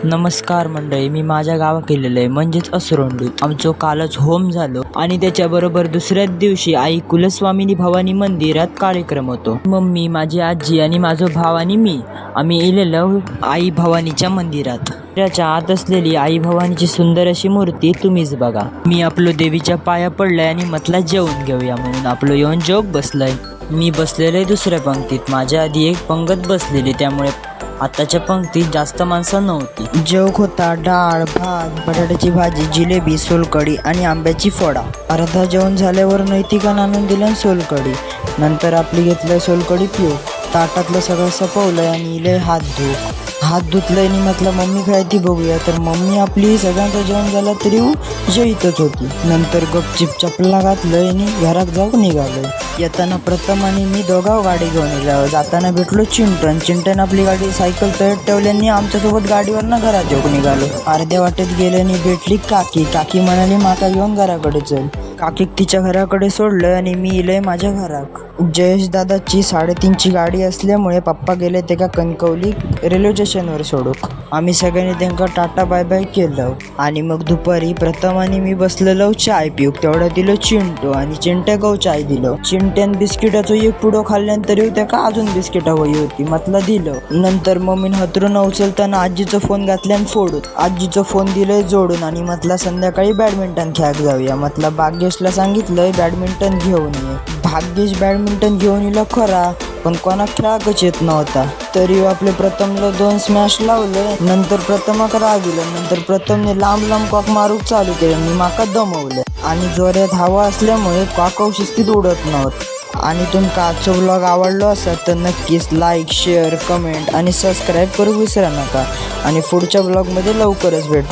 नमस्कार मंडळी, मी माझ्या गावा केलेलं आहे म्हणजेच असरोंडीत आमचं कालच होम झालं आणि त्याच्याबरोबर दुसऱ्याच दिवशी आई कुलस्वामिनी भवानी मंदिरात कार्यक्रम होतो. मम्मी, माझी आजी आणि माझा भाव आणि मी आम्ही इलेलो आई भवानीच्या मंदिरात. त्याच्या आत असलेली आई भवानीची सुंदर अशी मूर्ती तुम्हीच बघा. मी आपलं देवीच्या पाया पडलंय आणि म्हटलं जेवून घेऊया म्हणून आपलं येऊन जेवून बसलंय. मी बसलेले दुसऱ्या पंक्तीत, माझ्या आधी एक पंगत बसलेली, त्यामुळे आताच्या पंक्तीत जास्त माणसं नव्हती. जेवक होता डाळ, भात, बटाट्याची भाजी, जिलेबी, सोलकढी आणि आंब्याची फोडा. अर्धा जेवण झाल्यावर नैतिकानं आणून दिलं सोलकढी. नंतर आपली घेतलं सोलकढी पिऊ. ताटातलं सगळं सपवलंय आणि इले हात धुतलंय आणि म्हटलं मम्मी काय ती बघूया. तर मम्मी आपली सगळ्यांचं जेवण झालं तरी जेवीतच होती. नंतर गपचिप चपला घातलंय आणि घरात जाऊन निघालोय. येताना प्रथम आणि मी दोघांवर गाडी घेऊन गेलो. जाताना भेटलो चिंटन आपली गाडी सायकल तळत ठेवल्याने आमच्यासोबत गाडीवरनं घरात येऊन निघालो. अर्ध्या वाटेत गेल्याने भेटली काकी म्हणाली माका घेऊन घराकडे चल. काकीक तिच्या घराकडे सोडलं आणि मी इलय माझ्या घराक. जयेश दादाची 3:30ची गाडी असल्यामुळे पप्पा गेले ते का कणकवली रेल्वे स्टेशनवर सोडूक. आम्ही सगळ्यांनी त्यांना टाटा बाय बाय केलं आणि मग दुपारी प्रथम आणि मी बसलेलो चाय पिऊक. तेवढं दिलं चिंटू आणि चिंट्याक चाय दिलं. चिंट्यान बिस्किटाचं एक पुडो खाल्ल्यानंतर त्याका अजून बिस्किट हवी होती, म्हटलं दिलं. नंतर मम्मीने हतरून उचलताना आजीचा फोन घातल्यान फोडून आजीचा फोन दिलंय जोडून आणि म्हटलं संध्याकाळी बॅडमिंटन खेळायला जाऊया. म्हटलं भाग्येशला सांगितलंय बॅडमिंटन घेऊन ये. भाग्येश बॅडमिंटन घेऊन येईल खरा, पण कोणा खेळाकच येत नव्हता. तरी आपले प्रथमला 2 स्मॅश लावलं. नंतर प्रथमक रागिलं. नंतर प्रथमने लांब कॉक मारूक चालू केलं आणि माका दमवलं आणि जोरात हवा असल्यामुळे कॉक शिस्तीत उडत नव्हतं. आणि तुमका आजचा व्लॉग आवडलो असेल तर नक्कीच लाईक, शेअर, कमेंट आणि सबस्क्राईब करू विसरा नका. आणि पुढच्या व्लॉगमध्ये लवकरच भेटू.